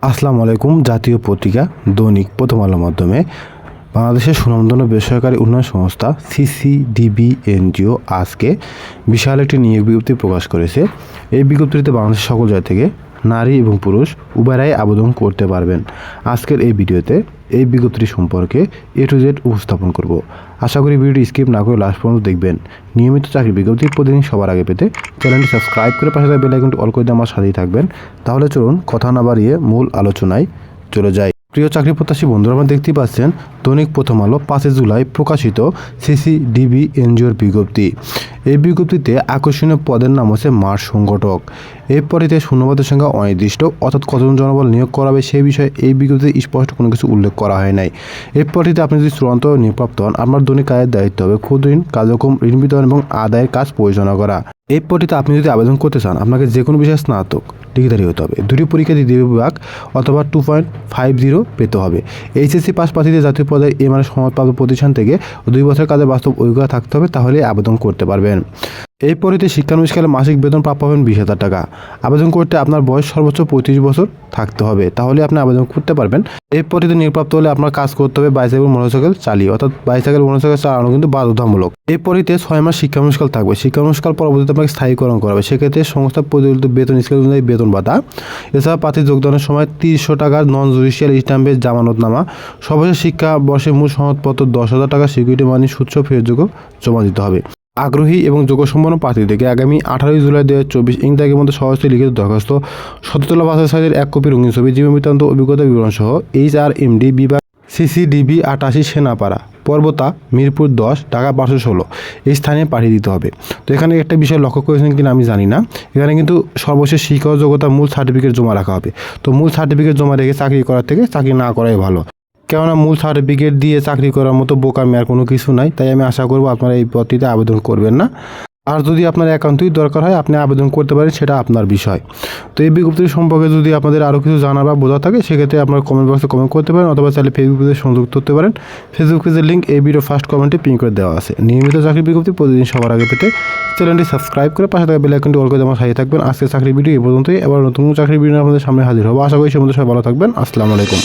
আসসালামু আলাইকুম। জাতীয় পত্রিকা দৈনিক প্রথম আলোর মাধ্যমে বাংলাদেশের সুনামধন্য বেসরকারি উন্নয়ন সংস্থা সিসিডিবি এনজিও আজকে বিশাল একটি নিয়োগ বিজ্ঞপ্তি প্রকাশ করেছে। এই বিজ্ঞপ্তিতে বাংলাদেশের সকল জায়গা থেকে নারী এবং পুরুষ উভয়রাই আবেদন করতে পারবেন। আজকের এই ভিডিওতে এই বিজ্ঞপ্তি সম্পর্কে A to Z উপস্থাপন করব। আশা করি ভিডিওটি স্কিপ না করে লাস্ট পর্যন্ত দেখবেন। নিয়মিত চাকরি বিজ্ঞপ্তি প্রতিদিন সবার আগে পেতে চ্যানেলটি সাবস্ক্রাইব করে পাশে থাকা বেল আইকনটি অল করে দিয়ে আমার সাথেই থাকবেন। তাহলে চলুন কথা না বাড়িয়ে মূল আলোচনায় চলে যাই। প্রিয় চাকরি প্রত্যাশী বন্ধুরা, আমরা দেখতে পাচ্ছেন দৈনিক প্রথম আলো 5 জুলাই প্রকাশিত সিসিডিবি এনজিওর বিজ্ঞপ্তি। এই বিজ্ঞপ্তিতে আকর্ষণীয় পদের নাম হচ্ছে মাঠ সংগঠক। এই পদটিতে শূন্যপদের সংখ্যা অনির্দিষ্ট, অর্থাৎ কতজন জনবল নিয়োগ করা হবে সেই বিষয়ে এই বিজ্ঞপ্তিতে স্পষ্ট কোনো কিছু উল্লেখ করা হয় নাই। এই পদটিতে আপনি যদি চূড়ান্ত নিয়োগপ্রাপ্ত হন, আপনার দৈনিক কাজের দায়িত্ব হবে ক্ষুদ্র ঋণ কার্যক্রম, ঋণ বিতরণ এবং আদায়ের কাজ পরিচালনা করা। এই পদটিতে আপনি যদি আবেদন করতে চান, আপনাকে যে কোনো বিষয়ে স্নাতক ডিগ্রিধারী হতে হবে। দুটি পরীক্ষা দ্বিতীয় বিভাগ অথবা 2.50 পেতে হবে। এইচএসসি পাস প্রার্থীদের জাতীয় পর্যায়ে সনদপ্রাপ্ত প্রতিষ্ঠান থেকে 2 বছর কাজের বাস্তব অভিজ্ঞতা থাকতে হবে, তাহলে আবেদন করতে পারবেন। এই পদটিতে শিক্ষানবিশকালে মাসিক বেতন প্রাপ্য হবেন 20,000 টাকা। আবেদন করতে আপনার বয়স সর্বোচ্চ 35 বছর থাকতে হবে, তাহলে আপনি আবেদন করতে পারবেন। এই পদটিতে নিয়োগপ্রাপ্ত হলে আপনার কাজ করতে হবে বাইসাইকেল মোটরসাইকেল চালিয়ে, অর্থাৎ বাইসাইকেল মোটরসাইকেল চালানো কিন্তু বাধ্যতামূলক। এই পদটিতে 6 মাস শিক্ষানবিশকাল থাকবে। শিক্ষানবিশকাল পরবর্তীতে আপনাকে স্থায়ীকরণ করা হবে, সেক্ষেত্রে সংস্থা পরিচালিত বেতন স্কেল অনুযায়ী বেতন ভাতা। এছাড়া প্রার্থী যোগদানের সময় 300 টাকা নন জুডিশিয়াল স্ট্যাম্পের জামানতনামা, সর্বশেষ শিক্ষাবর্ষে মূল সনদপত্র 10,000 টাকা সিকিউরিটি মানি সুদ ফেরতযোগ্য জমা দিতে হবে। আগ্রহী এবং যোগ্যসম্পন্ন প্রার্থীদেরকে আগামী 18 জুলাই 2024 তারিখের মধ্যে সরাসরি লিখিত দরখাস্ত, 17 তলা পাসপোর্ট সাইজের 1 কপি রঙিন ছবি, জীবন বৃত্তান্ত, অভিজ্ঞতা বিবরণ সহ HRMD বিভাগ সিসিডিবি 88 সেনাপাড়া পর্বতা মিরপুর 10 ঢাকা 516 এই স্থানে পাঠিয়ে দিতে হবে। তো এখানে একটা বিষয় লক্ষ্য করেছেন কিনা আমি জানি না, এখানে কিন্তু সর্বশেষ শিক্ষা যোগ্যতা মূল সার্টিফিকেট জমা রাখা হবে। তো মূল সার্টিফিকেট জমা রেখে চাকরি করার থেকে চাকরি না করাই ভালো, কেননা মূল সার্টিফিকেট দিয়ে চাকরি করার মতো বোকামি আর কোনো কিছু নাই। তাই আমি আশা করব আপনারা এই পদটিতে আবেদন করবেন না। আর যদি আপনার একান্তই দরকার হয় আপনি আবেদন করতে পারেন, সেটা আপনার বিষয়। তো এই বিজ্ঞপ্তি সম্পর্কে যদি আপনাদের আরও কিছু জানার বা বোঝা থাকে, সেক্ষেত্রে আপনার কমেন্ট বক্সে কমেন্ট করতে পারেন, অথবা চাইলে ফেসবুক পেজে সংযুক্ত করতে পারেন। ফেসবুক পেজের লিঙ্ক এই ভিডিও ফার্স্ট কমেন্টে পিন করে দেওয়া আছে। নিয়মিত চাকরি বিজ্ঞপ্তি প্রতিদিন সবার আগে পেতে চ্যানেলটি সাবস্ক্রাইব করে পাশে থাকা বেল আইকনটি অল করে আমার সাথে থাকবেন। আজকের চাকরি ভিডিও এই পর্যন্তই। এবার নতুন চাকরি ভিডিও আপনাদের সামনে হাজির হবো। আশা করি সে মধ্যে সবাই ভালো থাকবেন। আসসালামু আলাইকুম।